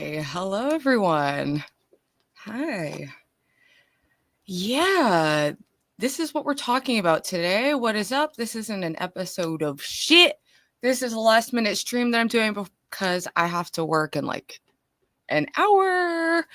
Hi. Hello, everyone. Hi. Yeah, this is what we're talking about today. What is up? This isn't an episode of shit. This is a last minute stream that I'm doing because I have to work in like an hour.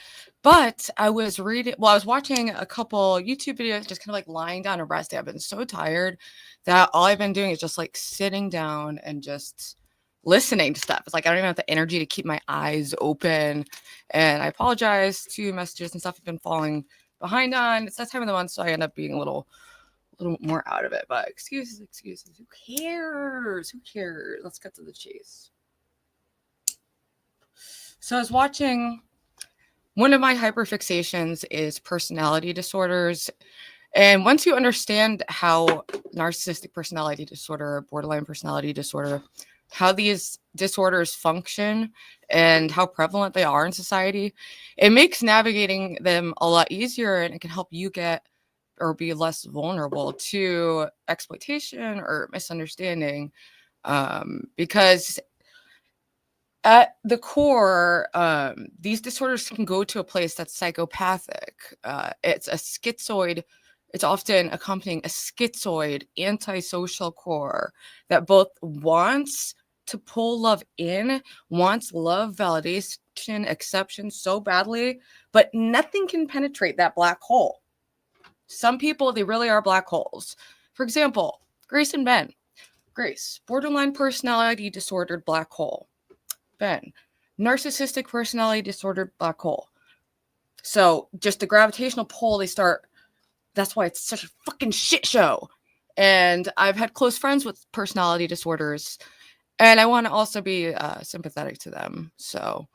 But I was watching a couple YouTube videos, just kind of like lying down and resting. I've been so tired that all I've been doing is just like sitting down and just listening to stuff. It's like I don't even have the energy to keep my eyes open. And I apologize to messages and stuff I've been falling behind on. It's that time of the month, so I end up being a little more out of it. But excuses. Who cares? Let's get to the chase. So I was watching, one of my hyperfixations is personality disorders. And once you understand how narcissistic personality disorder, borderline personality disorder, how these disorders function and how prevalent they are in society, it makes navigating them a lot easier, and it can help you get or be less vulnerable to exploitation or misunderstanding. Because at the core, these disorders can go to a place that's psychopathic. It's a schizoid. It's often accompanying a schizoid antisocial core that both wants to pull love in, wants love, validation, acceptance so badly, but nothing can penetrate that black hole. Some people, they really are black holes. For example, Grace and Ben. Grace, borderline personality disordered black hole. Ben, narcissistic personality disordered black hole. So just the gravitational pull, that's why it's such a fucking shit show. And I've had close friends with personality disorders, and I want to also be sympathetic to them. So,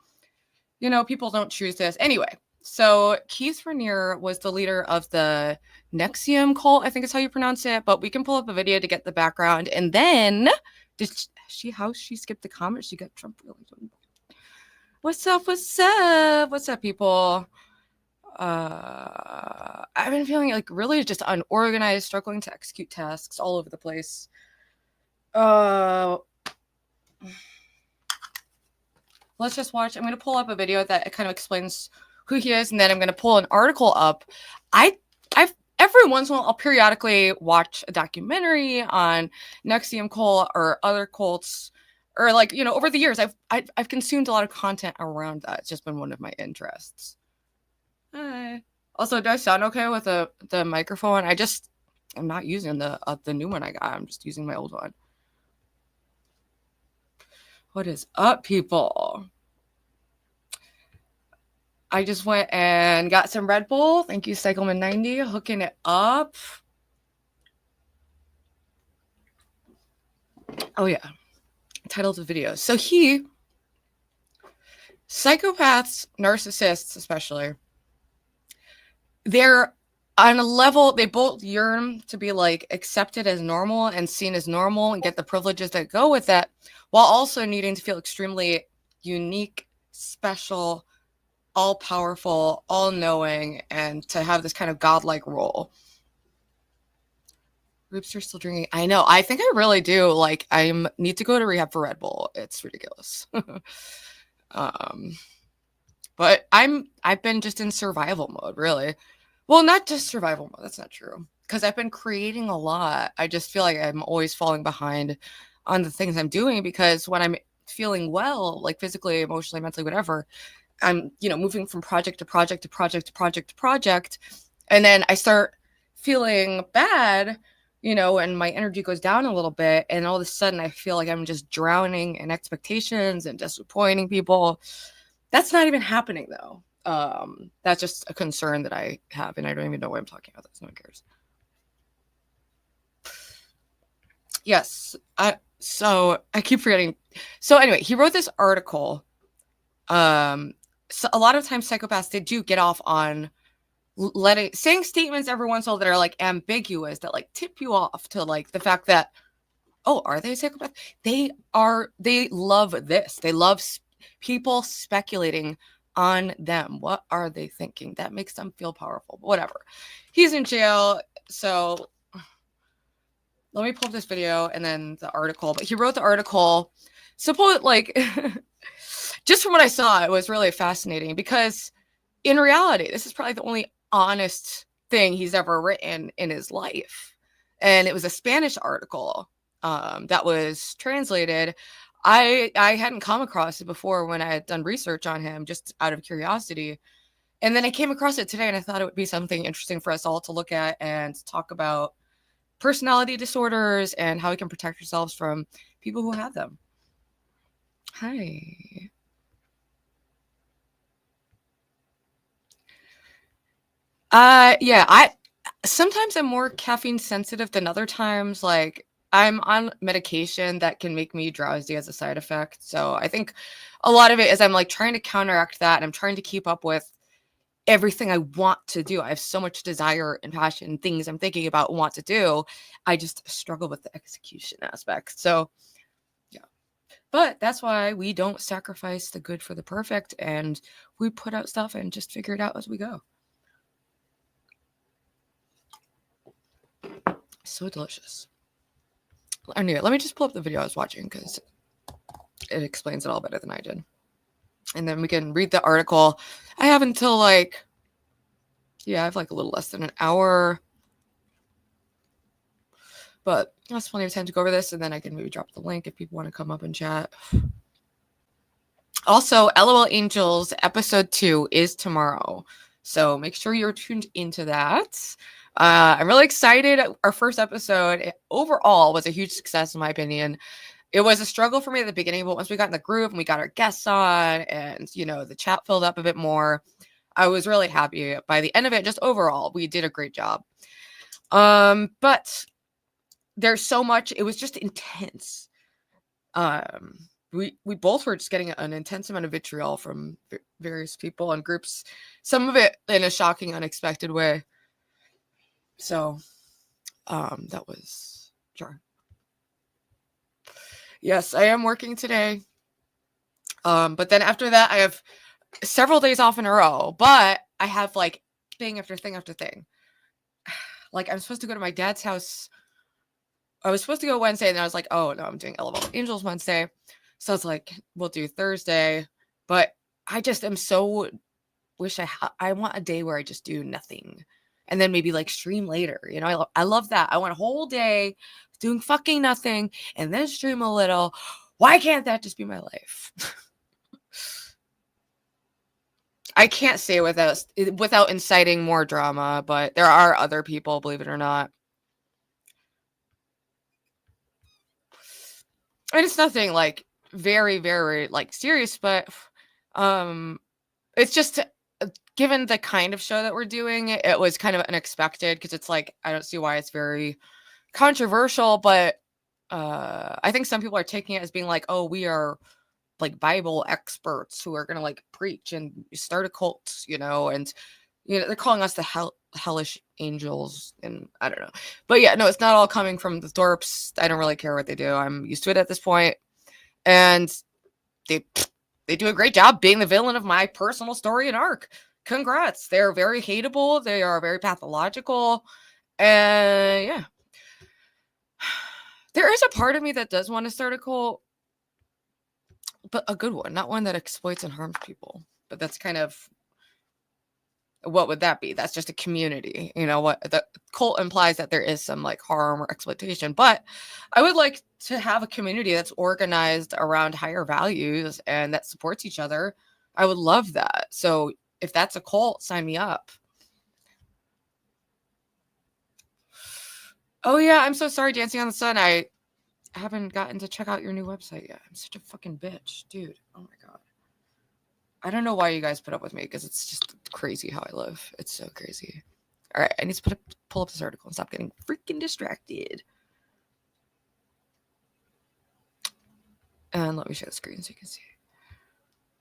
people don't choose this. Anyway, so Keith Raniere was the leader of the NXIVM cult, I think is how you pronounce it, but we can pull up a video to get the background. And then, how she skipped the comment? She got Trump really. What's up, people? I've been feeling like really just unorganized, struggling to execute tasks all over the place. Let's just watch. I'm going to pull up a video that kind of explains who he is, and then I'm going to pull an article up. I've every once in a while, I'll periodically watch a documentary on NXIVM cult or other cults, or like, over the years, I've consumed a lot of content around that. It's just been one of my interests. Hi. Also, do I sound okay with the microphone? I'm not using the new one I got. I'm just using my old one. What is up, people? I just went and got some Red Bull. Thank you, Cycleman90, hooking it up. Oh, yeah. Title of the video. So psychopaths, narcissists especially, they're on a level, they both yearn to be like accepted as normal and seen as normal and get the privileges that go with that, while also needing to feel extremely unique, special, all-powerful, all-knowing, and to have this kind of godlike role. Groups are still drinking. I know. I think I really do. Like, I need to go to rehab for Red Bull. It's ridiculous. But I've been just in survival mode, really. Well, not just survival mode. That's not true. Because I've been creating a lot. I just feel like I'm always falling behind on the things I'm doing, because when I'm feeling well, like physically, emotionally, mentally, whatever, I'm, moving from project to project to project to project to project. And then I start feeling bad, and my energy goes down a little bit. And all of a sudden I feel like I'm just drowning in expectations and disappointing people. That's not even happening, though. That's just a concern that I have, and I don't even know why I'm talking about this. No one cares. Yes. So I keep forgetting. So anyway, he wrote this article. So a lot of times psychopaths, they do get off on saying statements every once in a while that are like ambiguous, that like tip you off to like the fact that, oh, are they a psychopath? They love this. They love people speculating on them. What are they thinking? That makes them feel powerful. But whatever. He's in jail. So let me pull up this video and then the article. But he wrote the article, just from what I saw, it was really fascinating because in reality, this is probably the only honest thing he's ever written in his life. And it was a Spanish article that was translated. I hadn't come across it before when I had done research on him, just out of curiosity. And then I came across it today, and I thought it would be something interesting for us all to look at and talk about personality disorders and how we can protect ourselves from people who have them. Hi. Yeah, I sometimes I'm more caffeine sensitive than other times. Like, I'm on medication that can make me drowsy as a side effect. So I think a lot of it is I'm like trying to counteract that, and I'm trying to keep up with everything I want to do. I have so much desire and passion, things I'm thinking about and want to do. I just struggle with the execution aspect. So yeah. But that's why we don't sacrifice the good for the perfect, and we put out stuff and just figure it out as we go. So delicious. Anyway, let me just pull up the video I was watching because it explains it all better than I did. And then we can read the article. I have until I have like a little less than an hour. But that's plenty of time to go over this, and then I can maybe drop the link if people want to come up and chat. Also, LOL Angels episode 2 is tomorrow. So make sure you're tuned into that. I'm really excited. Our first episode overall was a huge success, in my opinion. It was a struggle for me at the beginning, but once we got in the groove and we got our guests on and, the chat filled up a bit more, I was really happy. By the end of it, just overall, we did a great job. But there's so much. It was just intense. We both were just getting an intense amount of vitriol from various people and groups, some of it in a shocking, unexpected way. So that was jarring. Yes, I am working today. But then after that, I have several days off in a row, but I have like thing after thing after thing. Like, I'm supposed to go to my dad's house. I was supposed to go Wednesday, and I was like, oh no, I'm doing LOL Angels Wednesday. So I was like, we'll do Thursday. But I just am so wish I want a day where I just do nothing. And then maybe like stream later. I love that. I want a whole day doing fucking nothing and then stream a little. Why can't that just be my life? I can't say without inciting more drama, but there are other people, believe it or not. And it's nothing like very, very like serious, but it's just given the kind of show that we're doing, it was kind of unexpected because it's like I don't see why it's very controversial, but I think some people are taking it as being like, oh, we are like Bible experts who are gonna like preach and start a cult, and they're calling us the hellish angels, and I don't know. But yeah, no, it's not all coming from the Thorpes. I don't really care what they do. I'm used to it at this point. And they do a great job being the villain of my personal story and arc. Congrats. They're very hateable. They are very pathological. And yeah. There is a part of me that does want to start a cult, but a good one, not one that exploits and harms people. But that's kind of, what would that be? That's just a community. What the cult implies that there is some like harm or exploitation. But I would like to have a community that's organized around higher values and that supports each other. I would love that. So if that's a cult, sign me up. Oh yeah, I'm so sorry, Dancing on the Sun. I haven't gotten to check out your new website yet. I'm such a fucking bitch, dude. Oh my god. I don't know why you guys put up with me, because it's just crazy how I live. It's so crazy. All right, I need to pull up this article and stop getting freaking distracted. And let me share the screen so you can see.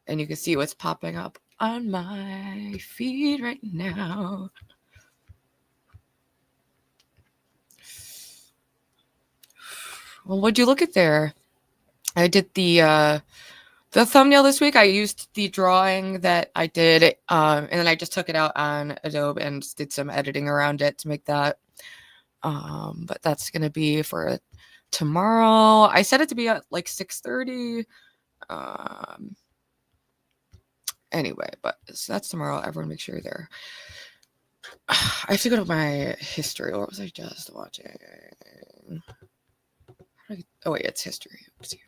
And you can see what's popping up on my feed right now. Well, what'd you look at there? I did the thumbnail this week. I used the drawing that I did, and then I just took it out on Adobe and did some editing around it to make that. But that's gonna be for tomorrow. I set it to be at like 6:30. Anyway, but so that's tomorrow. Everyone make sure you're there. I have to go to my history. What was I just watching? Oh wait, it's history. Oopsie.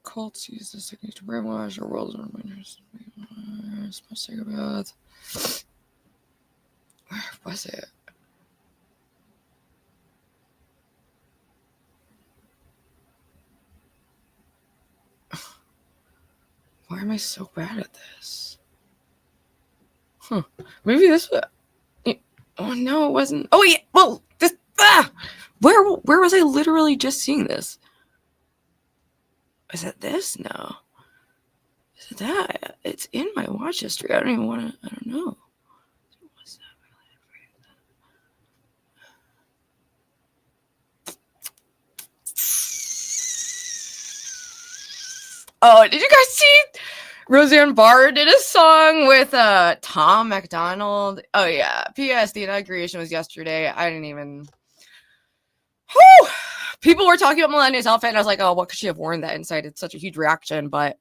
Cults use this technique to brainwash our world's reminders. Psychopath. Where was it? Why am I so bad at this? Huh. Maybe this was... Oh, no, it wasn't. Oh, yeah. Well, this... Where was I literally just seeing this? Is it this? No. Is it that? It's in my watch history. I don't even want to... I don't know. What's that? Oh, did you guys see Roseanne Barr did a song with Tom MacDonald? Oh yeah. P.S. The inauguration was yesterday. I didn't even. Whew! People were talking about Melania's outfit, and I was like, "Oh, what could she have worn that inside?" It's such a huge reaction, but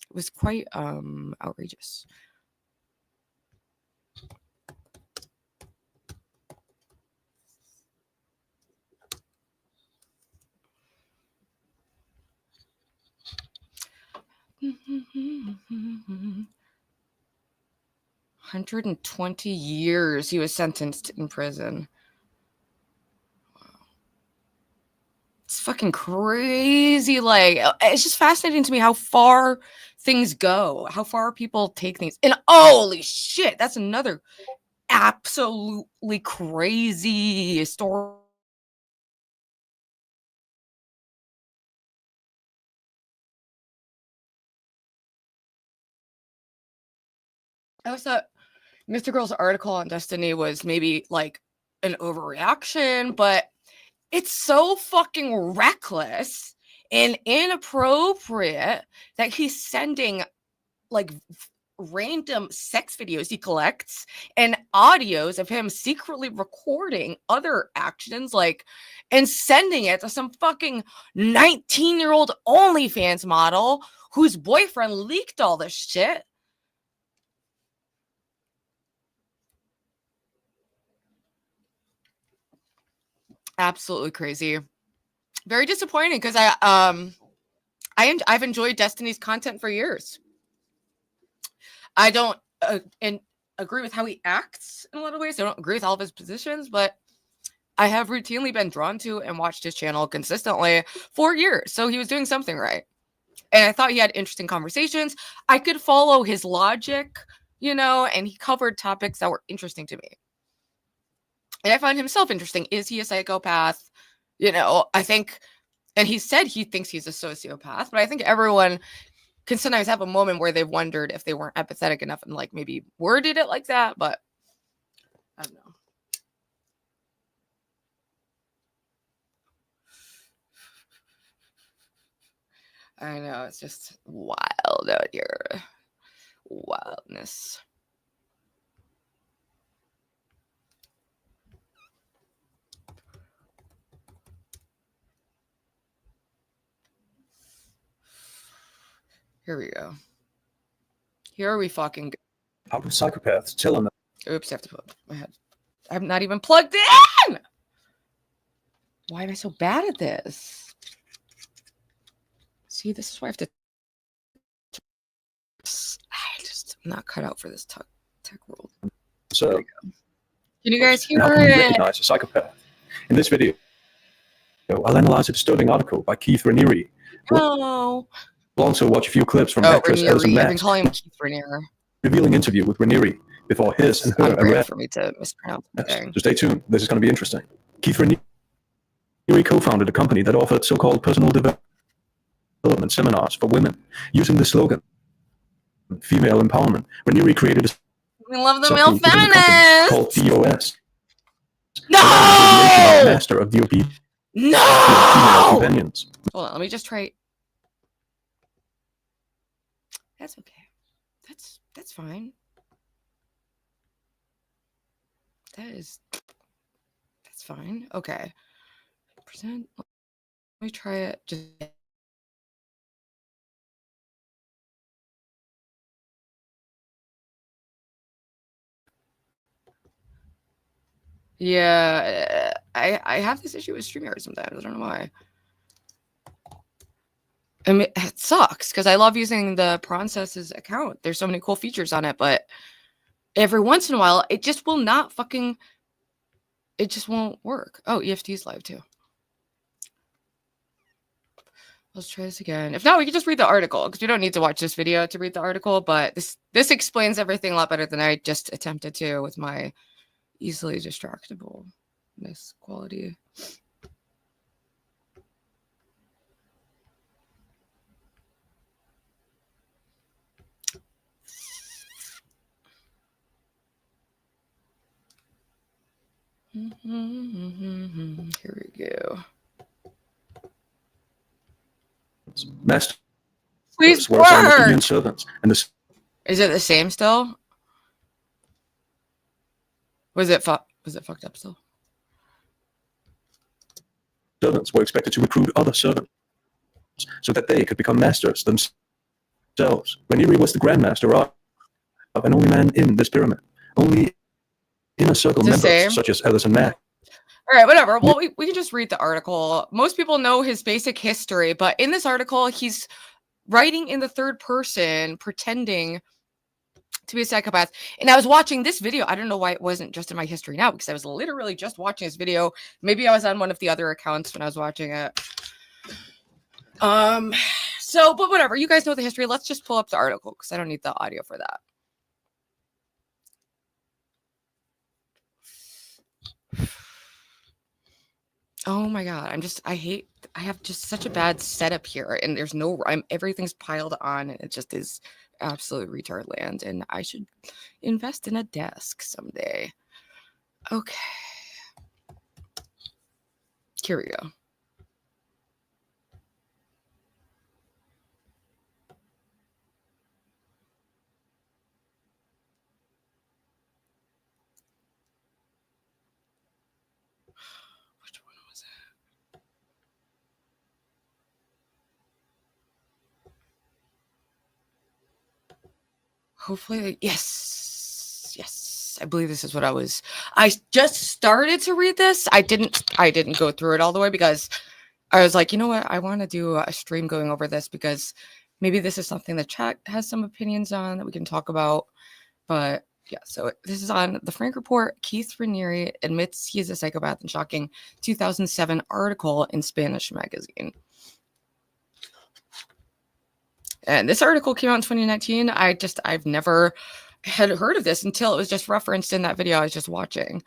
it was quite outrageous. Mm-hmm. 120 years he was sentenced in prison. Wow. It's fucking crazy. Like, it's just fascinating to me how far things go, how far people take things. And holy shit, that's another absolutely crazy story. I always thought Mr. Girl's article on Destiny was maybe like an overreaction, but it's so fucking reckless and inappropriate that he's sending like random sex videos he collects and audios of him secretly recording other actions, like, and sending it to some fucking 19-year-old OnlyFans model whose boyfriend leaked all this shit. Absolutely crazy. Very disappointing because I've enjoyed Destiny's content for years. I don't agree with how he acts in a lot of ways. I don't agree with all of his positions, but I have routinely been drawn to and watched his channel consistently for years. So he was doing something right. And I thought he had interesting conversations. I could follow his logic, you know, and he covered topics that were interesting to me. And I found himself interesting. Is he a psychopath? You know, I think, and he said he thinks he's a sociopath, but I think everyone can sometimes have a moment where they've wondered if they weren't empathetic enough and like maybe worded it like that, but I don't know. I know, it's just wild out here. Wildness. Here we go. Here we fucking go. How do psychopaths tell them? Oops, I have to put my head. I'm not even plugged in! Why am I so bad at this? See, this is why I have to... I'm not cut out for this tech world. So, can you guys hear how can it? you recognize a psychopath? In this video, I'll analyze a disturbing article by Keith Raniere. Oh. We'll also watch a few clips from actress Raniere. Elsa I've been calling him Keith Raniere. Revealing interview with Raniere before his and her arrest. For me to mispronounce anything. So stay tuned. This is going to be interesting. Keith Raniere co-founded a company that offered so-called personal development seminars for women using the slogan "Female Empowerment." Raniere created a we love the male feminists called DOS. No! Master of DOP. No! Female companions. Hold on, let me just try. That's okay. That's fine. That's fine. Okay. Present. me try it. Just yeah, I have this issue with StreamYard sometimes. I don't know why. I mean, it sucks because I love using the Processes account. There's so many cool features on it, but every once in a while, it just will not fucking. It just won't work. Oh, EFT's live too. Let's try this again. If not, we can just read the article because we don't need to watch this video to read the article. But this explains everything a lot better than I just attempted to with my easily distractibleness quality. Here we go. Masters Please were assigned to union work. servants, and the Is it the same still? Was it fucked up still? servants were expected to recruit other servants so that they could become masters themselves. Raniere was the grandmaster of and only man in this pyramid. Only inner circle members such as Ellis and Mack. All right, whatever. Well, we can just read the article. Most people know his basic history, but in this article, he's writing in the third person, pretending to be a psychopath. And I was watching this video. I don't know why it wasn't just in my history now, because I was literally just watching this video. Maybe I was on one of the other accounts when I was watching it. So, but whatever. You guys know the history. Let's just pull up the article because I don't need the audio for that. Oh my god, I have just such a bad setup here, and there's no everything's piled on, and it just is absolute retard land, and I should invest in a desk someday. Okay. Here we go. Which one was it? Hopefully, yes. I believe this is what I just started to read this. I didn't go through it all the way because I was like, you know what? I want to do a stream going over this because maybe this is something the chat has some opinions on that we can talk about. But yeah, so this is on the Frank Report. Keith Raniere admits he is a psychopath in shocking 2007 article in Spanish magazine. And this article came out in 2019. I've never had heard of this until it was just referenced in that video I was just watching.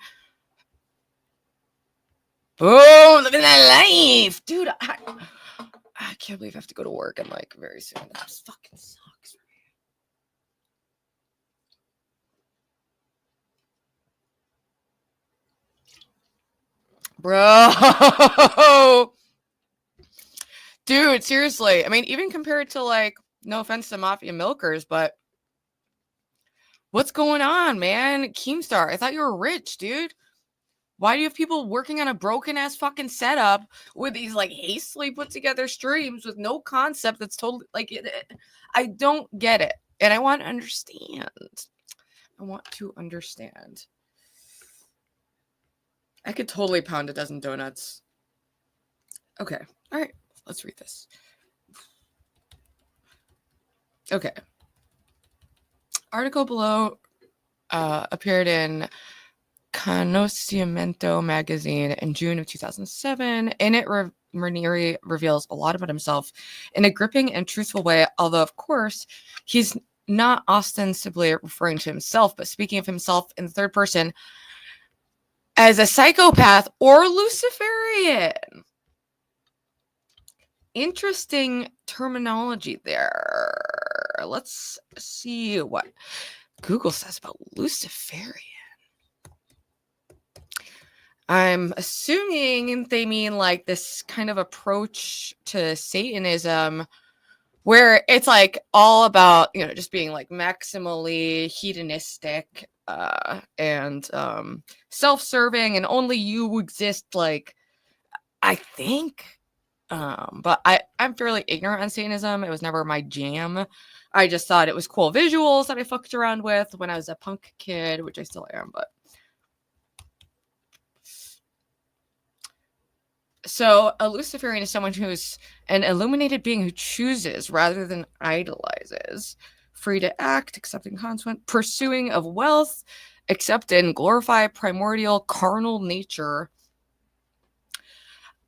Boom, living that life. Dude, I can't believe I have to go to work and like very soon. That fucking sucks. Bro. Dude, seriously. I mean, even compared to like, no offense to Mafia Milkers, but what's going on, man? Keemstar, I thought you were rich, dude. Why do you have people working on a broken ass fucking setup with these like hastily put together streams with no concept that's totally like I don't get it. And I want to understand. I could totally pound a dozen donuts. Okay. All right. Let's read this. Okay. Article below appeared in Conocimiento magazine in June of 2007. In it, Raniere reveals a lot about himself in a gripping and truthful way, although, of course, he's not ostensibly referring to himself, but speaking of himself in the third person as a psychopath or Luciferian. Interesting terminology there. Let's see what Google says about Luciferian. I'm assuming they mean like this kind of approach to Satanism where it's like all about, you know, just being like maximally hedonistic and self-serving and only you exist like, I think. But I'm fairly ignorant on Satanism. It was never my jam. I just thought it was cool visuals that I fucked around with when I was a punk kid, which I still am, but. So a Luciferian is someone who's an illuminated being who chooses rather than idolizes, free to act, accepting consequence, pursuing of wealth, accept and glorify primordial carnal nature.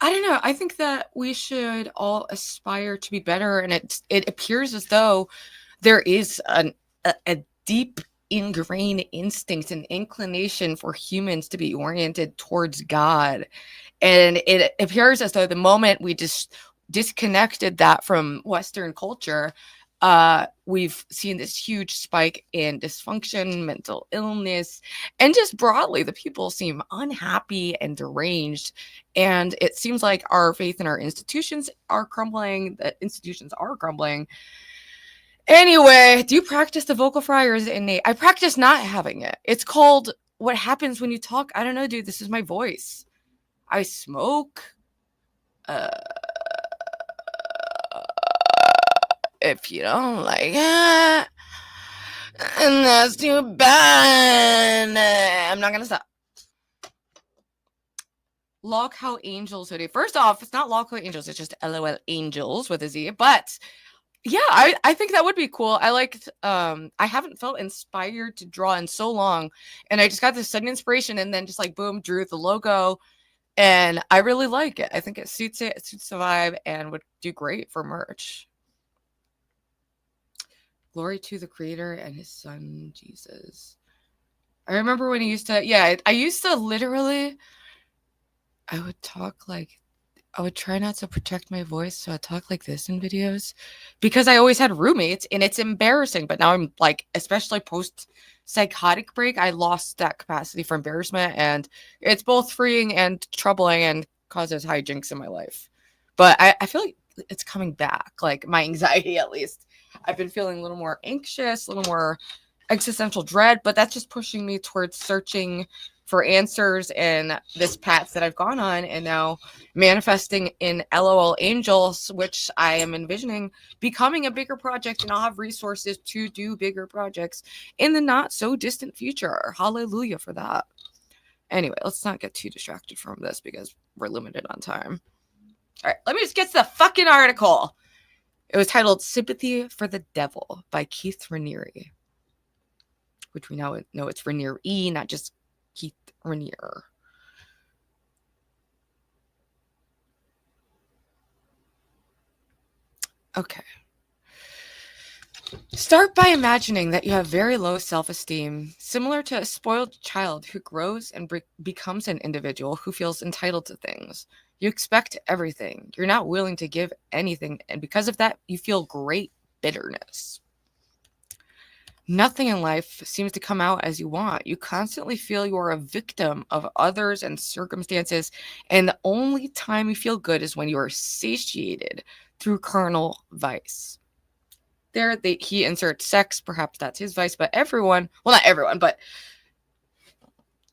I don't know. I think that we should all aspire to be better, and it appears as though there is a deep ingrained instinct and inclination for humans to be oriented towards God. And it appears as though the moment we just disconnected that from Western culture, we've seen this huge spike in dysfunction, mental illness, and just broadly, the people seem unhappy and deranged. And it seems like our faith in our institutions are crumbling. The institutions are crumbling. Anyway, do you practice the vocal fry or is it innate? I practice not having it. It's called what happens when you talk. I don't know, dude. This is my voice. I smoke. If you don't like it, and that's too bad. I'm not gonna stop. Log How Angels hoodie. First off, it's not Log How Angels. It's just LOL Angels with a Z. But yeah, I think that would be cool. I liked. I haven't felt inspired to draw in so long, and I just got this sudden inspiration, and then just like boom, drew the logo. And I really like it. I think it suits the vibe and would do great for merch. Glory to the Creator and his son, Jesus. I remember when he used to, I used to literally, I would talk like, I would try not to protect my voice, so I'd talk like this in videos because I always had roommates and it's embarrassing. But now I'm like, especially post psychotic break, I lost that capacity for embarrassment, and it's both freeing and troubling and causes hijinks in my life. But I feel like it's coming back, like my anxiety at least. I've been feeling a little more anxious, a little more existential dread, but that's just pushing me towards searching for answers in this path that I've gone on, and now manifesting in LOL Angels, which I am envisioning becoming a bigger project, and I'll have resources to do bigger projects in the not so distant future. Hallelujah for that. Anyway, let's not get too distracted from this because we're limited on time. All right, let me just get to the fucking article. It was titled Sympathy for the Devil by Keith Raniere, which we now know it's Raniere E, not just Keith Raniere. Okay. Start by imagining that you have very low self-esteem, similar to a spoiled child who grows and becomes an individual who feels entitled to things. You expect everything. You're not willing to give anything, and because of that, you feel great bitterness. Nothing in life seems to come out as you want. You constantly feel you're a victim of others and circumstances, and the only time you feel good is when you are satiated through carnal vice. There, he inserts sex. Perhaps that's his vice, but everyone, well, not everyone, but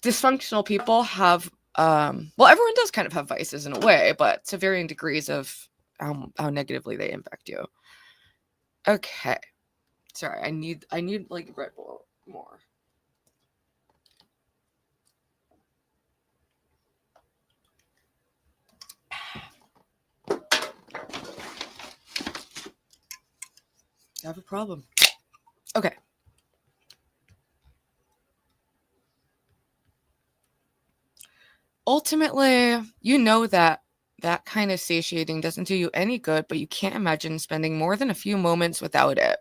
dysfunctional people have, well, everyone does kind of have vices in a way, but to varying degrees of how negatively they impact you. Okay. Sorry, I need like Red Bull more. I have a problem. Okay. Ultimately, you know that kind of satiating doesn't do you any good, but you can't imagine spending more than a few moments without it.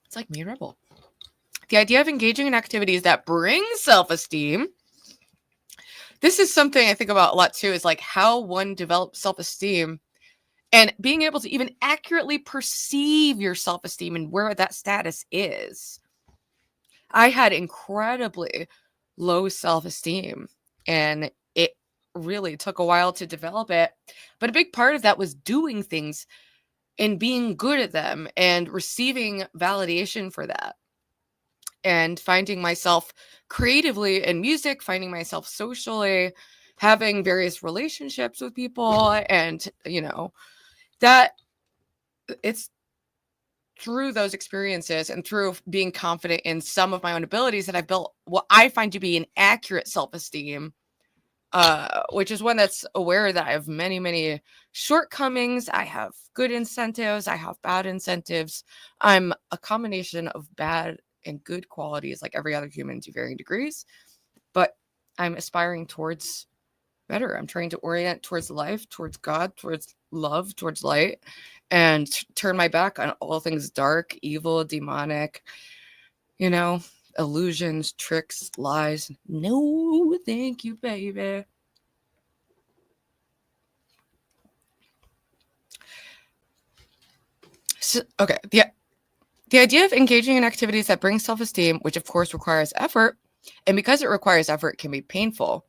It's like me and Rebel. The idea of engaging in activities that bring self-esteem. This is something I think about a lot too, is like how one develops self-esteem and being able to even accurately perceive your self-esteem and where that status is. I had incredibly low self-esteem, and it really took a while to develop it. But a big part of that was doing things and being good at them and receiving validation for that. And finding myself creatively in music, finding myself socially, having various relationships with people, and that it's through those experiences and through being confident in some of my own abilities that I built what I find to be an accurate self-esteem, which is one that's aware that I have many, many shortcomings. I have good incentives. I have bad incentives. I'm a combination of bad and good qualities, like every other human to varying degrees, but I'm aspiring towards better. I'm trying to orient towards life, towards God, towards love, towards light, and turn my back on all things dark, evil, demonic, illusions, tricks, lies. No, thank you, baby. So, okay, the idea of engaging in activities that bring self-esteem, which of course requires effort, and because it requires effort, it can be painful,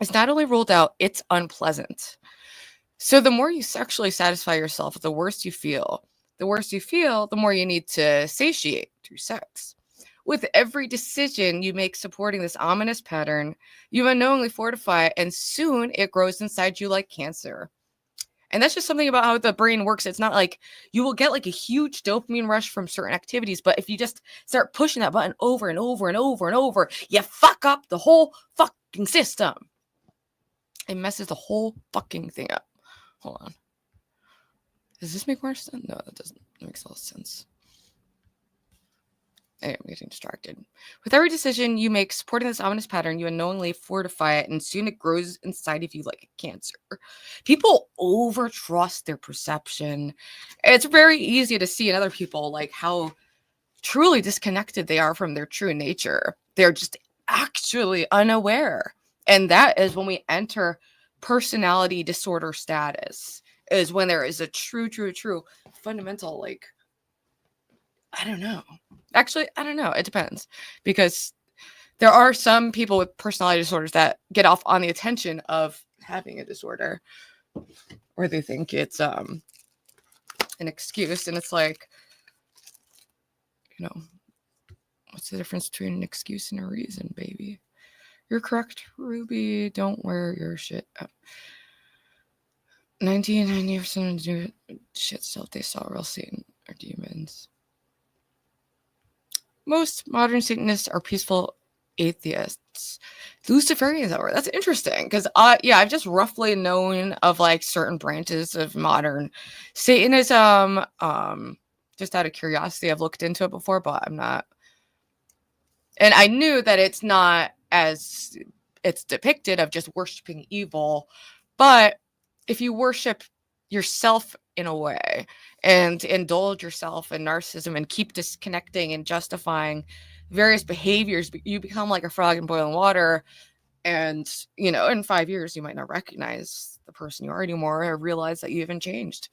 it's not only ruled out, it's unpleasant. So the more you sexually satisfy yourself, the worse you feel. The worse you feel, the more you need to satiate through sex. With every decision you make supporting this ominous pattern, you unknowingly fortify it, and soon it grows inside you like cancer. And that's just something about how the brain works. It's not like you will get like a huge dopamine rush from certain activities, but if you just start pushing that button over and over and over and over, you fuck up the whole fucking system. It messes the whole fucking thing up. Hold on. Does this make more sense? No, that doesn't. It makes all sense. I'm getting distracted. With every decision you make supporting this ominous pattern, you unknowingly fortify it, and soon it grows inside of you like a cancer. People overtrust their perception. It's very easy to see in other people like how truly disconnected they are from their true nature. They're just actually unaware. And that is when we enter personality disorder status, is when there is a true fundamental, like, I don't know. Actually, I don't know. It depends, because there are some people with personality disorders that get off on the attention of having a disorder, or they think it's an excuse, and it's like, what's the difference between an excuse and a reason, baby? You're correct, Ruby. Don't wear your shit up. 90% of do shit stuff they saw real Satan or demons. Most modern Satanists are peaceful atheists. Luciferians, however, that's interesting, because I've just roughly known of like certain branches of modern Satanism. Just out of curiosity, I've looked into it before, but I'm not. And I knew that it's not as it's depicted of just worshiping evil, but if you worship yourself in a way and indulge yourself in narcissism and keep disconnecting and justifying various behaviors, you become like a frog in boiling water. And, in 5 years, you might not recognize the person you are anymore or realize that you haven't changed.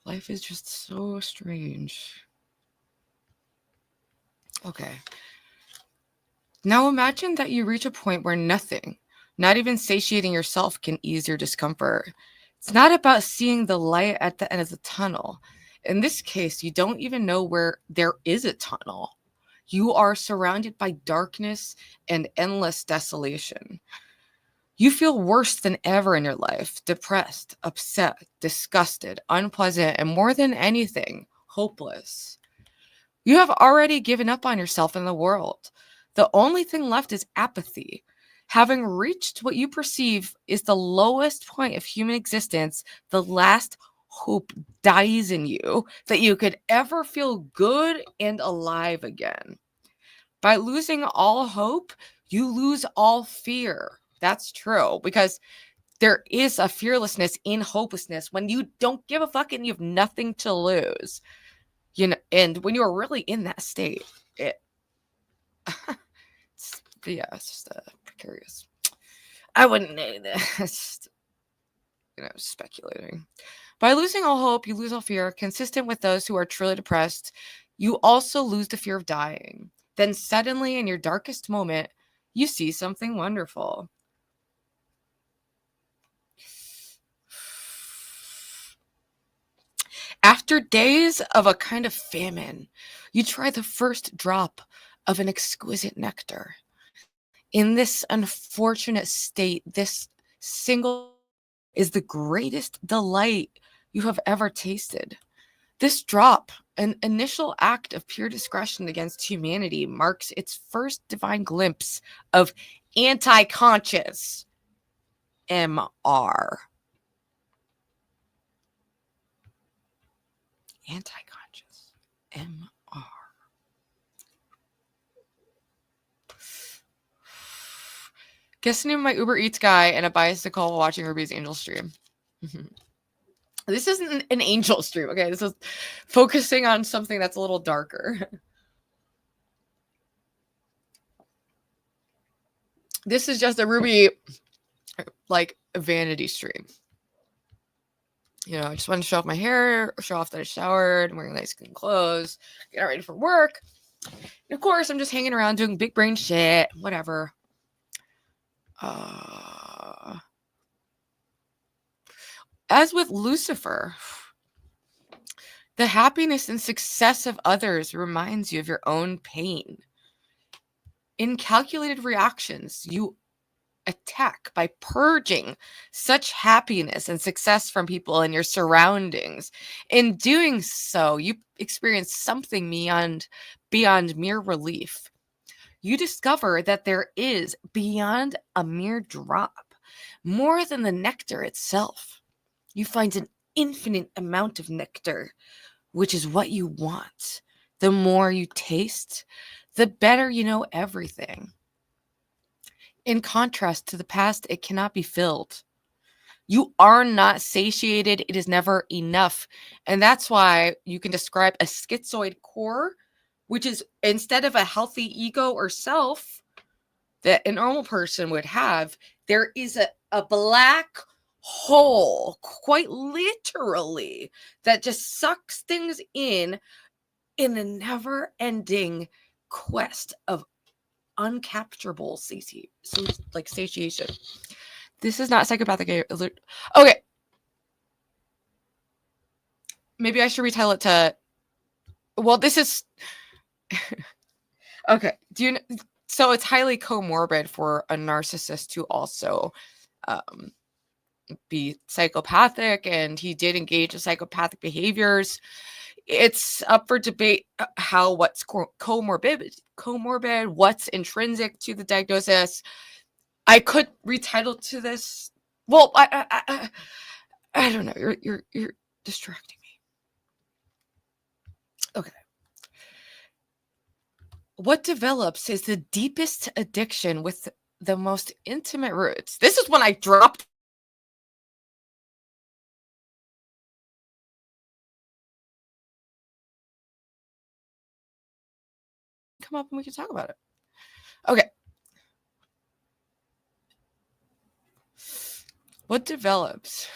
Life is just so strange. Okay. Now imagine that you reach a point where nothing, not even satiating yourself, can ease your discomfort. It's not about seeing the light at the end of the tunnel. In this case, you don't even know where there is a tunnel. You are surrounded by darkness and endless desolation. You feel worse than ever in your life, depressed, upset, disgusted, unpleasant, and more than anything, hopeless. You have already given up on yourself and the world. The only thing left is apathy. Having reached what you perceive is the lowest point of human existence, the last hope dies in you that you could ever feel good and alive again. By losing all hope, you lose all fear. That's true, because there is a fearlessness in hopelessness when you don't give a fuck and you have nothing to lose. And when you are really in that state, it's just precarious. I wouldn't know that. Speculating. By losing all hope, you lose all fear. Consistent with those who are truly depressed, you also lose the fear of dying. Then suddenly, in your darkest moment, you see something wonderful. After days of a kind of famine, you try the first drop of an exquisite nectar. In this unfortunate state, this single is the greatest delight you have ever tasted. This drop, an initial act of pure discretion against humanity, marks its first divine glimpse of anti-conscious MR. Anti-conscious MR. Guess the name of my Uber Eats guy and a bicycle while watching Ruby's Angel stream. This isn't an angel stream, okay? This is focusing on something that's a little darker. This is just a Ruby, like, vanity stream. You know, I just want to show off my hair, show off that I showered, I'm wearing nice clean clothes, get ready for work. And of course, I'm just hanging around doing big brain shit, whatever. As with Lucifer, the happiness and success of others reminds you of your own pain. In calculated reactions, you attack by purging such happiness and success from people in your surroundings. In doing so, you experience something beyond mere relief. You discover that there is, beyond a mere drop, more than the nectar itself. You find an infinite amount of nectar, which is what you want. The more you taste, the better you know everything. In contrast to the past, it cannot be filled. You are not satiated. It is never enough. And that's why you can describe a schizoid core, which is instead of a healthy ego or self that a normal person would have, there is a black hole, quite literally, that just sucks things in a never-ending quest of uncapturable satiation. This is not psychopathic. Okay. Maybe I should retitle it to, well, this is okay. So it's highly comorbid for a narcissist to also be psychopathic, and he did engage in psychopathic behaviors. It's up for debate what's comorbid, what's intrinsic to the diagnosis. I could retitle to this. Well, I don't know. You're distracting me. Okay. What develops is the deepest addiction with the most intimate roots. This is when I dropped. Come up and we can talk about it. Okay. What develops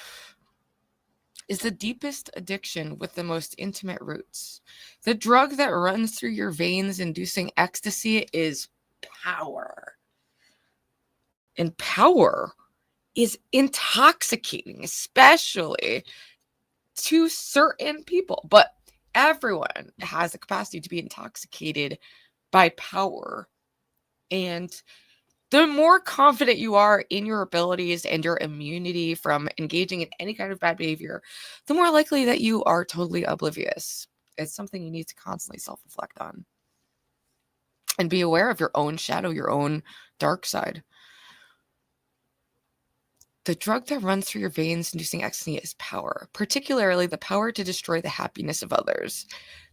is the deepest addiction with the most intimate roots. The drug that runs through your veins inducing ecstasy is power. And power is intoxicating, especially to certain people. But everyone has the capacity to be intoxicated by power. And the more confident you are in your abilities and your immunity from engaging in any kind of bad behavior, the more likely that you are totally oblivious. It's something you need to constantly self-reflect on and be aware of your own shadow, your own dark side. The drug that runs through your veins inducing ecstasy is power, particularly the power to destroy the happiness of others,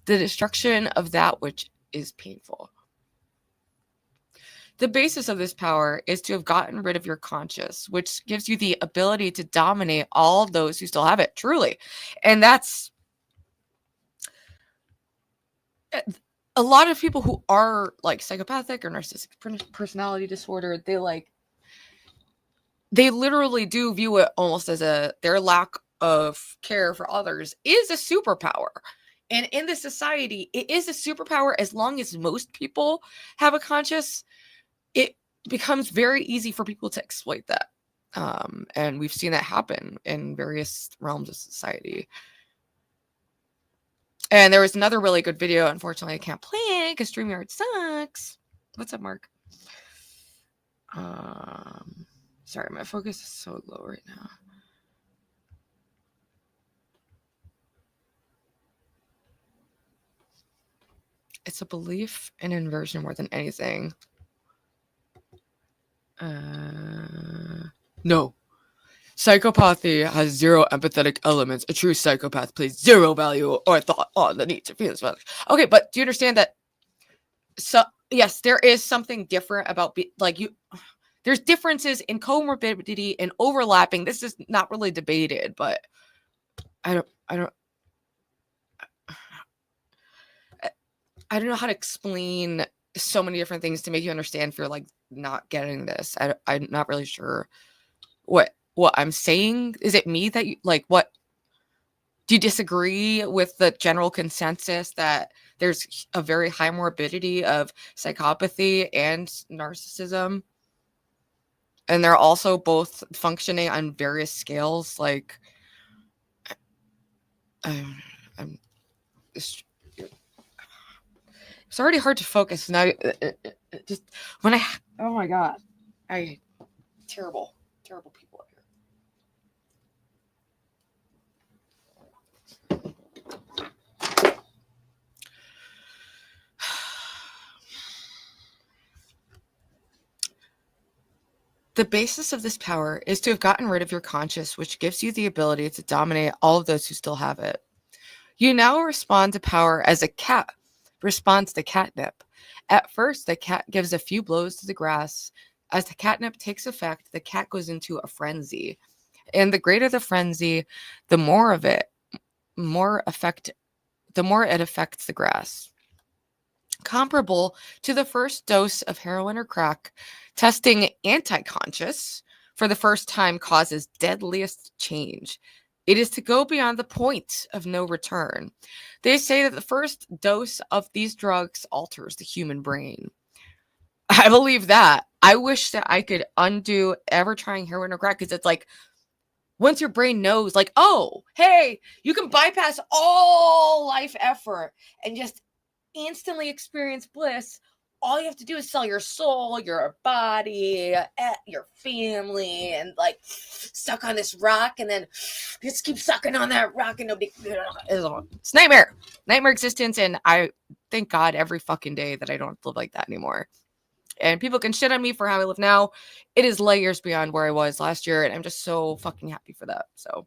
the destruction of that which is painful. The basis of this power is to have gotten rid of your conscious, which gives you the ability to dominate all those who still have it, truly. And that's a lot of people who are like psychopathic or narcissistic personality disorder. They literally do view it almost as their lack of care for others is a superpower. And in this society, it is a superpower as long as most people have a conscious. It becomes very easy for people to exploit that. And we've seen that happen in various realms of society. And there was another really good video. Unfortunately, I can't play it because StreamYard sucks. What's up, Mark? Sorry, my focus is so low right now. It's a belief in inversion more than anything. No. Psychopathy has zero empathetic elements. A true psychopath places zero value or thought on the needs or feelings. Okay, but do you understand that? So yes, there is something different about there's differences in comorbidity and overlapping. This is not really debated, but I don't know how to explain so many different things to make you understand if you're like not getting this. I'm not really sure what I'm saying. Is it me that you like what? Do you disagree with the general consensus that there's a very high morbidity of psychopathy and narcissism? And they're also both functioning on various scales. Like, it's already hard to focus now. Just when oh my god, terrible people out here. The basis of this power is to have gotten rid of your conscious, which gives you the ability to dominate all of those who still have it. You now respond to power as a cat responds to catnip. At first, the cat gives a few blows to the grass. As the catnip takes effect, the cat goes into a frenzy. And the greater the frenzy, the more it affects the grass. Comparable to the first dose of heroin or crack, testing anti-conscious for the first time causes deadliest change. It is to go beyond the point of no return. They say that the first dose of these drugs alters the human brain. I believe that. I wish that I could undo ever trying heroin or crack, because it's like, once your brain knows, like, oh, hey, you can bypass all life effort and just instantly experience bliss. All you have to do is sell your soul, your body, your family, and like suck on this rock, and then just keep sucking on that rock, and it's nightmare existence. And I thank God every fucking day that I don't live like that anymore. And people can shit on me for how I live now. It is layers beyond where I was last year, and I'm just so fucking happy for that. So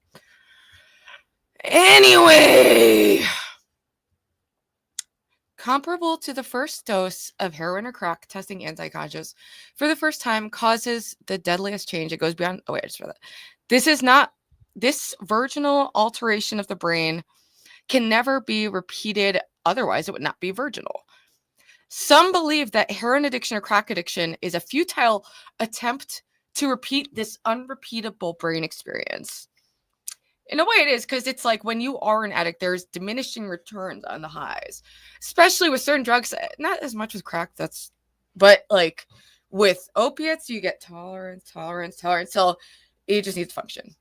anyway, comparable to the first dose of heroin or crack, testing anti-conscious for the first time causes the deadliest change. It goes beyond. Oh wait, I just read that. This virginal alteration of the brain can never be repeated. Otherwise, it would not be virginal. Some believe that heroin addiction or crack addiction is a futile attempt to repeat this unrepeatable brain experience. In a way it is, because it's like when you are an addict, there's diminishing returns on the highs, especially with certain drugs. Not as much with crack, but like with opiates, you get tolerance till it just needs to function.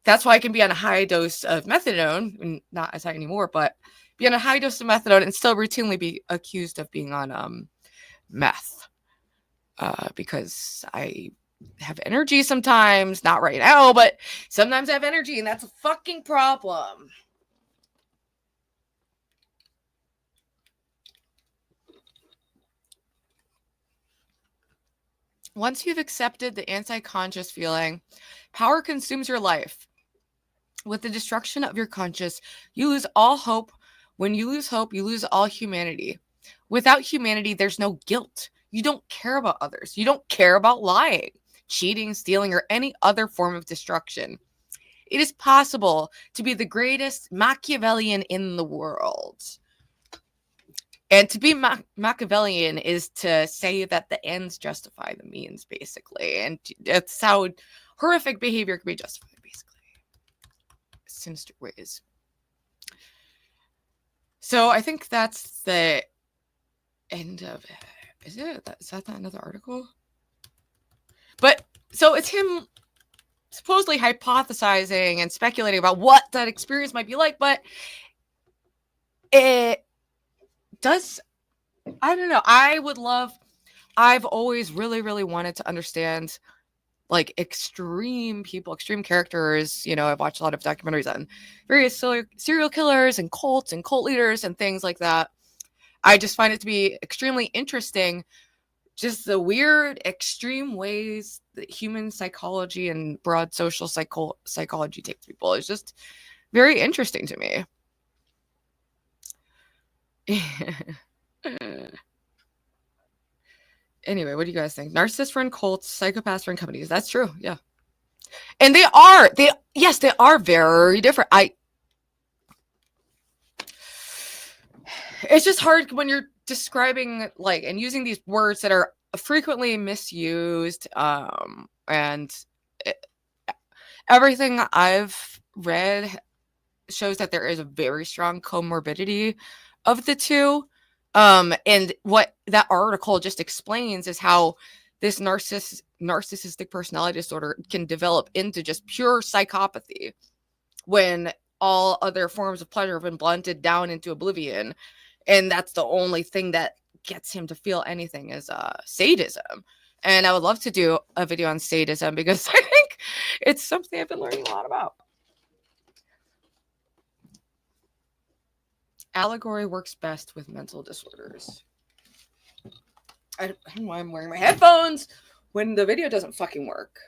That's why I can be on a high dose of methadone, not as high anymore, but be on a high dose of methadone and still routinely be accused of being on meth, because I have energy sometimes, not right now, but sometimes I have energy, and that's a fucking problem. Once you've accepted the anti-conscious feeling, power consumes your life. With the destruction of your conscious, you lose all hope. When you lose hope, you lose all humanity. Without humanity, there's no guilt. You don't care about others. You don't care about lying, cheating, stealing, or any other form of destruction. It is possible to be the greatest Machiavellian in the world. And to be Machiavellian is to say that the ends justify the means, basically. And that's how horrific behavior can be justified, basically. Sinister ways. So I think that's the end of it. Is that the end of the article? But so it's him supposedly hypothesizing and speculating about what that experience might be like, but it does. I don't know. I I've always really, really wanted to understand like extreme people, extreme characters. You know, I've watched a lot of documentaries on various serial killers and cults and cult leaders and things like that. I just find it to be extremely interesting, just the weird, extreme ways that human psychology and broad social psychology takes people. It's just very interesting to me. Anyway, what do you guys think? Narcissists run cults, psychopaths run companies. That's true. Yeah. And they are very different. It's just hard when you're describing like and using these words that are frequently misused. And everything I've read shows that there is a very strong comorbidity of the two. And what that article just explains is how this narcissistic personality disorder can develop into just pure psychopathy when all other forms of pleasure have been blunted down into oblivion. And that's the only thing that gets him to feel anything is sadism. And I would love to do a video on sadism because I think it's something I've been learning a lot about. Allegory works best with mental disorders. I don't know why I'm wearing my headphones when the video doesn't fucking work.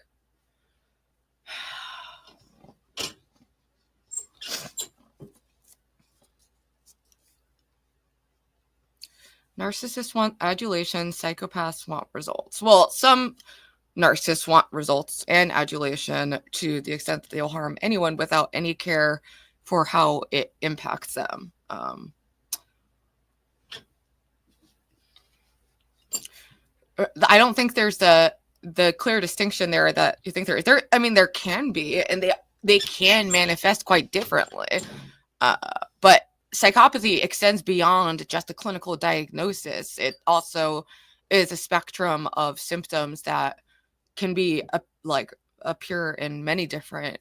Narcissists want adulation, psychopaths want results. Well, some narcissists want results and adulation to the extent that they'll harm anyone without any care for how it impacts them. I don't think there's the clear distinction there that you think there is. I mean, there can be, and they can manifest quite differently. But psychopathy extends beyond just a clinical diagnosis. It also is a spectrum of symptoms that can be appear in many different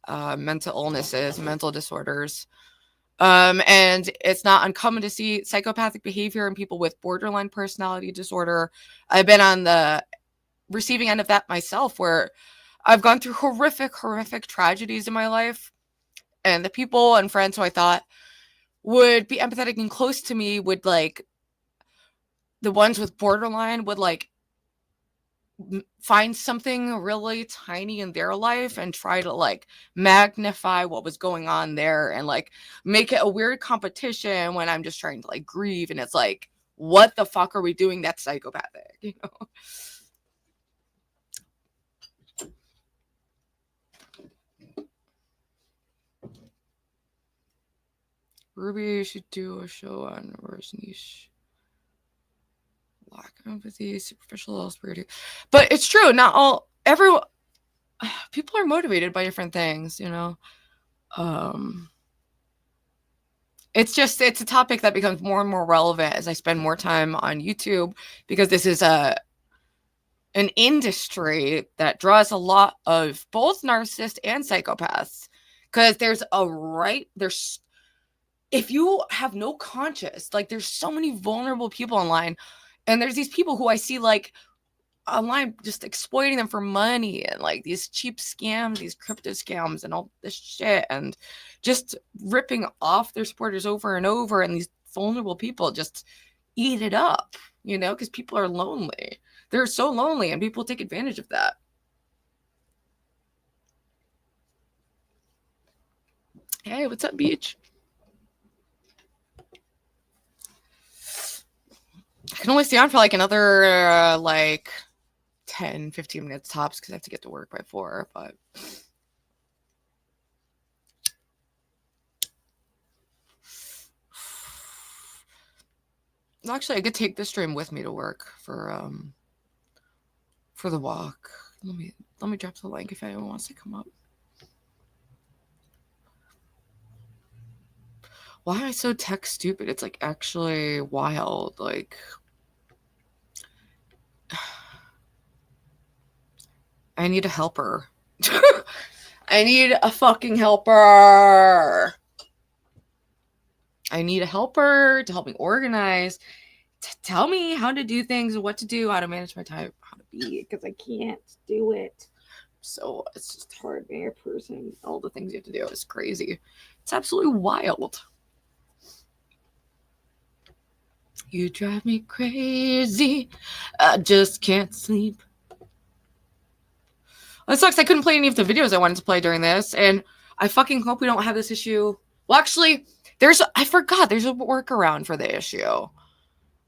mental illnesses, mental disorders. And it's not uncommon to see psychopathic behavior in people with borderline personality disorder. I've been on the receiving end of that myself, where I've gone through horrific tragedies in my life. And the people and friends who I thought would be empathetic and close to me would the ones with borderline would find something really tiny in their life and try to magnify what was going on there and make it a weird competition when I'm just trying to grieve. And it's what the fuck are we doing that's psychopathic, you know? Ruby should do a show on reverse niche. Lack of empathy, superficial spirit. But it's true, everyone people are motivated by different things, you know. It's a topic that becomes more and more relevant as I spend more time on YouTube, because this is an industry that draws a lot of both narcissists and psychopaths, because if you have no conscience, there's so many vulnerable people online. And there's these people who I see online just exploiting them for money and these cheap scams, these crypto scams and all this shit, and just ripping off their supporters over and over. And these vulnerable people just eat it up, you know, because people are lonely. They're so lonely and people take advantage of that. Hey, what's up, Beach? I can only stay on for another 10, 15 minutes tops because I have to get to work by 4, but actually I could take this stream with me to work for the walk. Let me drop the link if anyone wants to come up. Why am I so tech stupid? It's actually wild. I need a helper. I need a fucking helper. I need a helper to help me organize, tell me how to do things, what to do, how to manage my time, how to be, because I can't do it. So it's just hard being a person. All the things you have to do is crazy. It's absolutely wild. You drive me crazy. I just can't sleep. It sucks. I couldn't play any of the videos I wanted to play during this, and I fucking hope we don't have this issue. Well, actually, I forgot there's a workaround for the issue.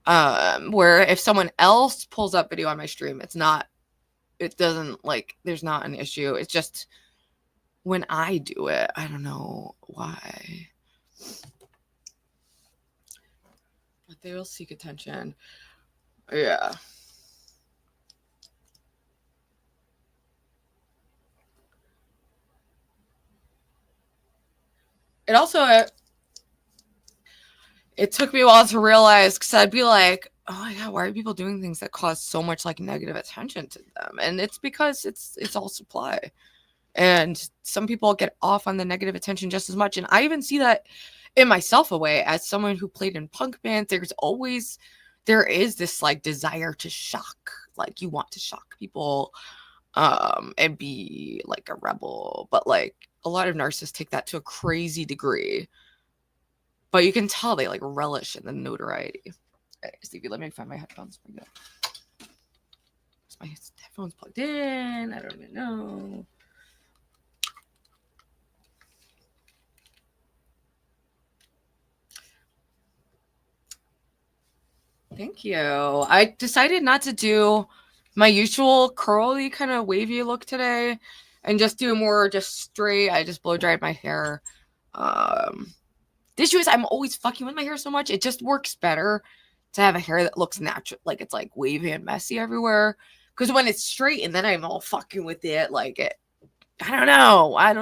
Where if someone else pulls up video on my stream, there's not an issue. It's just when I do it, I don't know why. But they will seek attention. Yeah. It also, it took me a while to realize, because I'd be like, oh my God, why are people doing things that cause so much like negative attention to them? And it's because it's all supply. And some people get off on the negative attention just as much. And I even see that in myself a way, as someone who played in punk bands. There is this like desire to shock, like you want to shock people and be like a rebel. But like a lot of narcissists take that to a crazy degree. But you can tell they like relish in the notoriety. Right, Stevie, let me find my headphones for you. Is my headphones plugged in? I don't even know. Thank you. I decided not to do my usual curly kind of wavy look today and just do more just straight. I just blow dried my hair. The issue is I'm always fucking with my hair so much. It just works better to have a hair that looks natural, like it's like wavy and messy everywhere. Because when it's straight and then I'm all fucking with it, like it, I don't know. I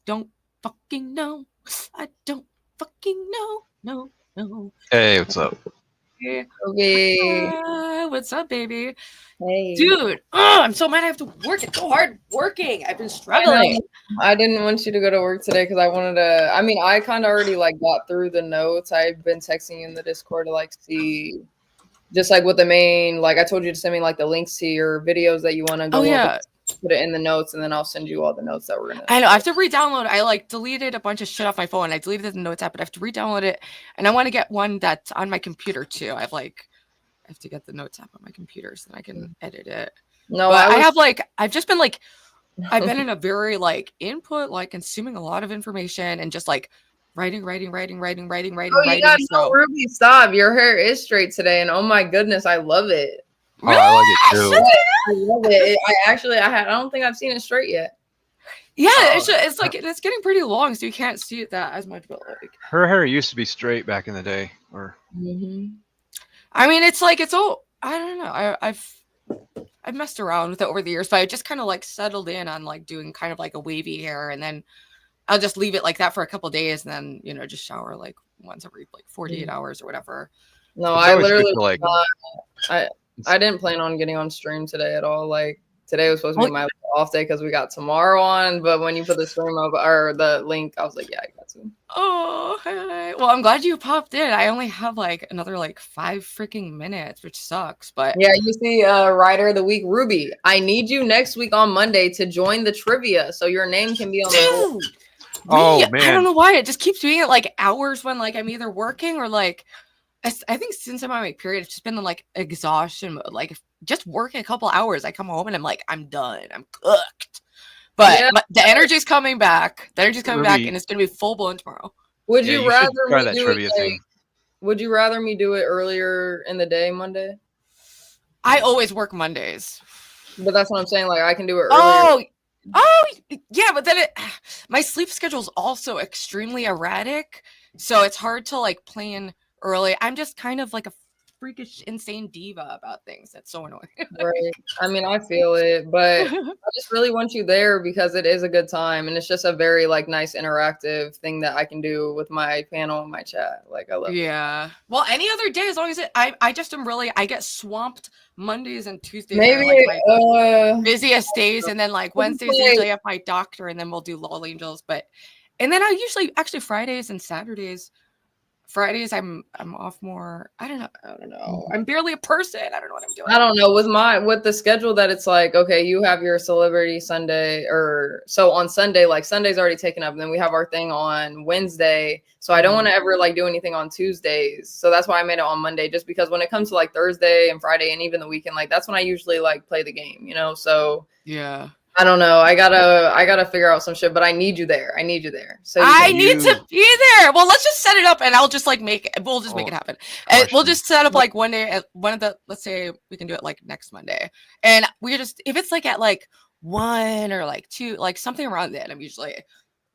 don't fucking know. I don't fucking know. No. Hey, what's up? Okay. What's up, baby? Hey. Dude, I'm so mad I have to work. It's so hard working. I've been struggling. I didn't want you to go to work today because I wanted to. I mean, I kind of already like got through the notes. I've been texting you in the Discord to like see just like what the main, like I told you to send me like the links to your videos that you want to go over, put it in the notes, and then I'll send you all the notes that we're gonna. I know I have to re-download. I like deleted a bunch of shit off my phone. I deleted the notes app, but I have to re-download it, and I want to get one that's on my computer too. I have to get the notes app on my computer so that I can edit it. No, but I've just been like, I've been in a very like input, like consuming a lot of information and just like writing. Oh, yeah, no, Ruby, stop. Your hair is straight today, and oh my goodness, I love it. Really? Oh, I like it too. I love it. I don't think I've seen it straight yet. Yeah, it's like it's getting pretty long, so you can't see it that as much. But like her hair used to be straight back in the day, or. I mean, it's like it's all. I don't know. I've messed around with it over the years, but I just kind of like settled in on like doing kind of like a wavy hair, and then I'll just leave it like that for a couple days, and then just shower like once every like 48 hours or whatever. No, I literally like. I didn't plan on getting on stream today at all. Like today was supposed to be my off day because we got tomorrow on. But when you put the stream up or the link, I was like, yeah, I got to. Oh, hey. Well, I'm glad you popped in. I only have like another like 5 freaking minutes, which sucks. But yeah, you see, Writer of the Week, Ruby. I need you next week on Monday to join the trivia, so your name can be on the board. Oh man, I don't know why it just keeps doing it like hours when like I'm either working or like. I think since I'm on my period, it's just been in like exhaustion mode. Like just working a couple hours, I come home and I'm like, I'm done. I'm cooked. But the energy's coming back. The energy's coming back, and it's gonna be full blown tomorrow. Would you rather me do it? Would you rather me do it earlier in the day, Monday? I always work Mondays. But that's what I'm saying. Like I can do it earlier. Oh, yeah, but then my sleep schedule is also extremely erratic, so it's hard to like plan early. I'm just kind of like a freakish insane diva about things. That's so annoying. Right. I mean, I feel it, but I just really want you there because it is a good time, and it's just a very like nice interactive thing that I can do with my panel and my chat. Like I love it. Well, any other day as long as I just am really I get swamped Mondays and Tuesdays. Maybe like my busiest days, and then like Wednesdays usually I have my doctor, and then we'll do Lol Angels. And then I usually actually Fridays and Saturdays. Fridays I'm off more. I don't know. I'm barely a person. I don't know what I'm doing. I don't know with the schedule that it's like, okay, you have your celebrity Sunday, or so on Sunday, like Sunday's already taken up, and then we have our thing on Wednesday. So I don't want to ever like do anything on Tuesdays. So that's why I made it on Monday, just because when it comes to like Thursday and Friday and even the weekend, like that's when I usually like play the game, you know? So yeah. I don't know. I gotta figure out some shit, but I need you there. I need you there. So I need to be there. Well, let's just set it up, and I'll just like make it. We'll just make it happen. And we'll just set up like one day at one of the. Let's say we can do it like next Monday, and we just if it's like at like 1 or like 2, like something around that. I'm usually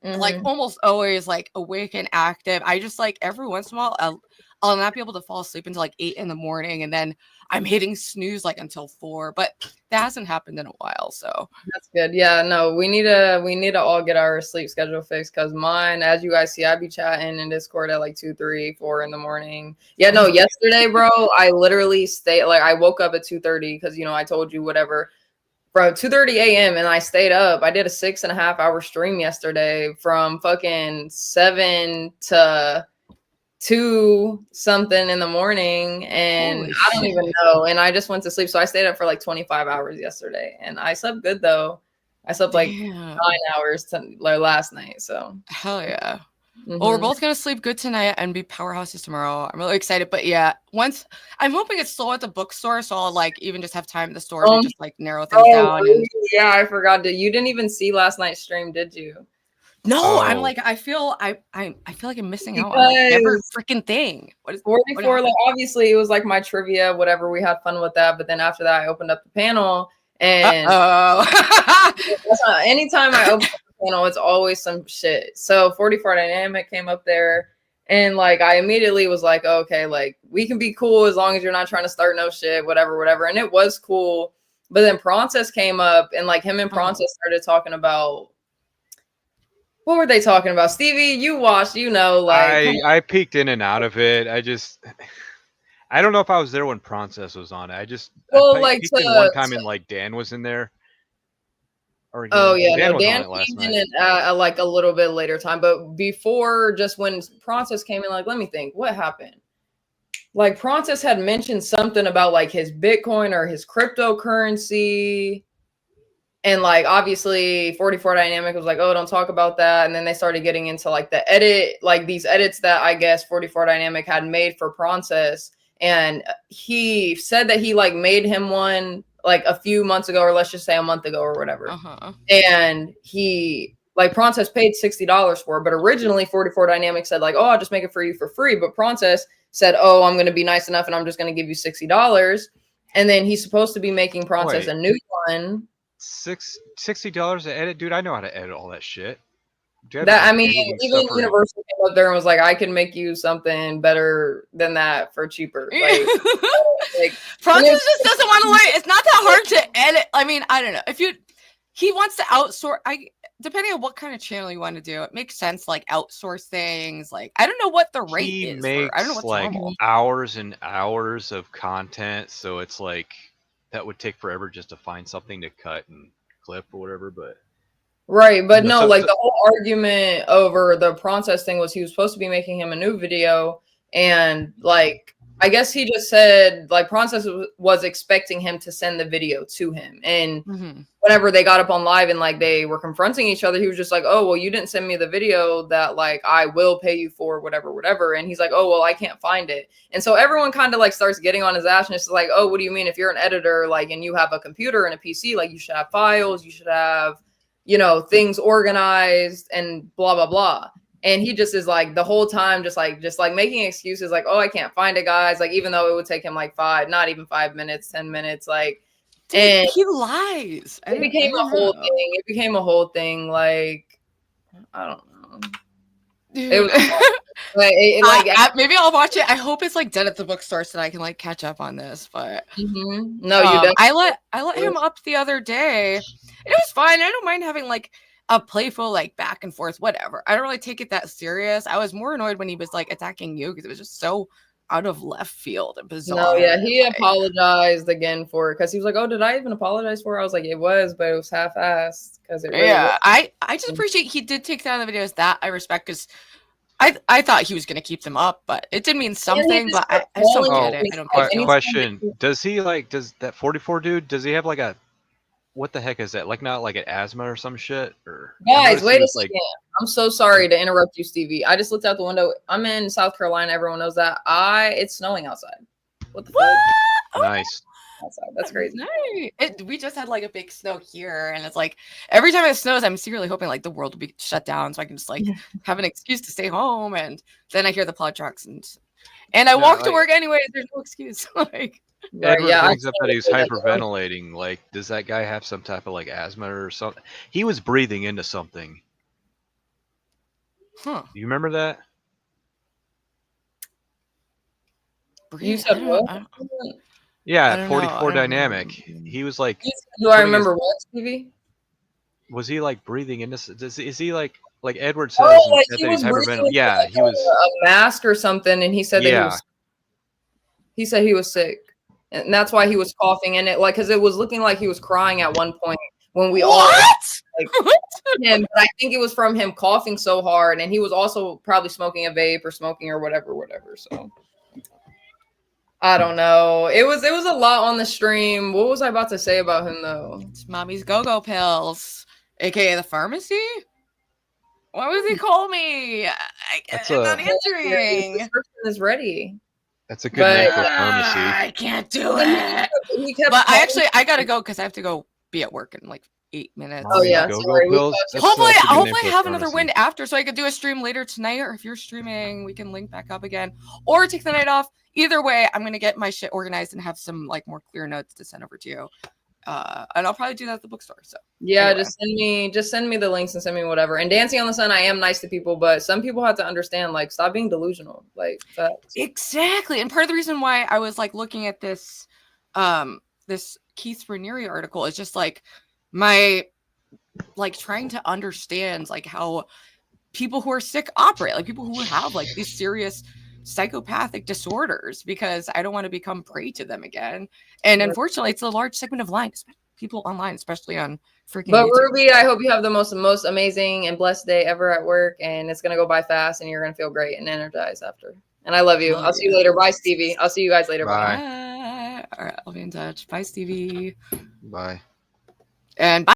like almost always like awake and active. I just like every once in a while I'll not be able to fall asleep until like 8 in the morning, and then I'm hitting snooze like until 4. But that hasn't happened in a while, so that's good. Yeah, no, we need to all get our sleep schedule fixed, because mine, as you guys see, I be chatting in Discord at like 2, 3, 4 in the morning. Yeah, no, yesterday, bro, I literally I woke up at 2:30 because I told you whatever. From 2:30 a.m. and I stayed up. I did a 6.5 hour stream yesterday from fucking 7 to 2 something in the morning, and Holy I don't shit. even know. And I just went to sleep. So I stayed up for like 25 hours yesterday, and I slept good though. I slept like 9 hours last night. So hell yeah. Well, we're both gonna sleep good tonight and be powerhouses tomorrow. I'm really excited. But yeah, once I'm hoping it's slow at the bookstore, so I'll like even just have time at the store to just like narrow things down. Really? And yeah, I forgot to. You didn't even see last night's stream, did you? No, I'm like I feel like I'm missing out on like every freaking thing. What is 44? Like obviously it was like my trivia, whatever. We had fun with that, but then after that, I opened up the panel, and anytime I open up the panel, it's always some shit. So 44 Dynamic came up there, and like I immediately was like, okay, like we can be cool as long as you're not trying to start no shit, whatever. And it was cool. But then Pronces came up, and like him and Pronces started talking about. What were they talking about? Stevie, you watched, like I peeked in and out of it. I don't know if I was there when Pronces was on it. I peeked in one time and like Dan was in there. Dan came in at like a little bit later time, but before, just when Pronces came in, like let me think, what happened? Like Pronces had mentioned something about like his Bitcoin or his cryptocurrency. And like obviously 44 Dynamic was like, oh, don't talk about that. And then they started getting into like the edit, like these edits that I guess 44 Dynamic had made for Pronces. And he said that he like made him one like a few months ago, or let's just say a month ago or whatever. And he like Pronces paid $60 for it. But originally 44 Dynamic said like, oh, I'll just make it for you for free. But Pronces said, oh, I'm going to be nice enough and I'm just going to give you $60. And then he's supposed to be making Pronces a new one. $60 to edit, dude. I know how to edit all that shit. That I mean, even Universal came up there and was like, I can make you something better than that for cheaper. Like Pronces just doesn't want to learn. It's not that hard to edit. I mean, I don't know. He wants to outsource. Depending on what kind of channel you want to do, it makes sense. Like outsource things. Like I don't know what the rate is. I don't know what's like normal. Hours and hours of content, so it's like. That would take forever just to find something to cut and clip or whatever, but right. But no, like the whole argument over the Pronces thing was he was supposed to be making him a new video, and like I guess he just said like Pronces was expecting him to send the video to him, and whenever they got up on live and like they were confronting each other, he was just like, oh well, you didn't send me the video that like I will pay you for whatever. And he's like, oh well, I can't find it. And so everyone kind of like starts getting on his ass, and it's like, oh, what do you mean? If you're an editor, like, and you have a computer and a PC, like you should have files, you should have things organized and blah blah blah. And he just is like the whole time just like making excuses like, oh, I can't find it, guys, like even though it would take him like not even 5 minutes, 10 minutes, like. Dude, and he lies. It became a whole thing. It became a whole thing. Like, I don't know. Dude. It was maybe I'll watch it. I hope it's like dead at the bookstore so that I can like catch up on this. But no, you don't. I let him up the other day. It was fine. I don't mind having like a playful like back and forth, whatever. I don't really take it that serious. I was more annoyed when he was like attacking you because it was just so out of left field and bizarre. No, yeah, he apologized again for it because he was like, oh, did I even apologize for it? I was like, it was, but it was half-assed because it really was. I just appreciate he did take down the videos that I respect because I thought he was gonna keep them up, but it did mean something. But I still get it. I don't get it. Question: does that 44 dude? Does he have like a what the heck is that? Like not like an asthma or some shit? Or guys, wait a second. I'm so sorry to interrupt you, Stevie. I just looked out the window. I'm in South Carolina. Everyone knows that. It's snowing outside. What the fuck? Nice. Outside. That's crazy. Nice. We just had like a big snow here, and it's like every time it snows, I'm secretly hoping like the world will be shut down so I can just like have an excuse to stay home. And then I hear the plow trucks, and I walk to work anyway. There's no excuse. Like Edward brings up that he's hyperventilating. Like, does that guy have some type of like asthma or something? He was breathing into something. Huh? Do you remember that? You said what? Yeah, 44 dynamic. He was like. Do I remember what, Stevie? Was he like breathing into? Is he like Edward says? Oh, like he was breathing. Yeah, like he was a mask or something, and he said that he said he was sick, and that's why he was coughing. And it like because it was looking like he was crying at one point when we all like him. But I think it was from him coughing so hard, and he was also probably smoking a vape or smoking or whatever. So. I don't know. It was a lot on the stream. What was I about to say about him though? It's Mommy's Go-Go Pills, aka the pharmacy. Why would he call me? I'm not answering. This person is ready. That's a good name for pharmacy. I can't do it. But I gotta go because I have to go be at work in like 8 minutes. Oh yeah. Sorry. Hopefully I have another win after, so I could do a stream later tonight. Or if you're streaming, we can link back up again, or take the night off. Either way, I'm gonna get my shit organized and have some like more clear notes to send over to you. And I'll probably do that at the bookstore. So yeah, anyway. just send me the links and send me whatever. And Dancing on the Sun, I am nice to people, but some people have to understand, like, stop being delusional. Like that. Exactly. And part of the reason why I was like looking at this this Keith Raniere article is just like my like trying to understand like how people who are sick operate, like people who have like these serious psychopathic disorders, because I don't want to become prey to them again. And unfortunately, it's a large segment of people online, especially on freaking But YouTube. Ruby, I hope you have the most amazing and blessed day ever at work, and it's gonna go by fast, and you're gonna feel great and energized after. And I love you. I'll see you later. Bye, Stevie. I'll see you guys later. Bye. All right, I'll be in touch. Bye, Stevie. Bye. And bye.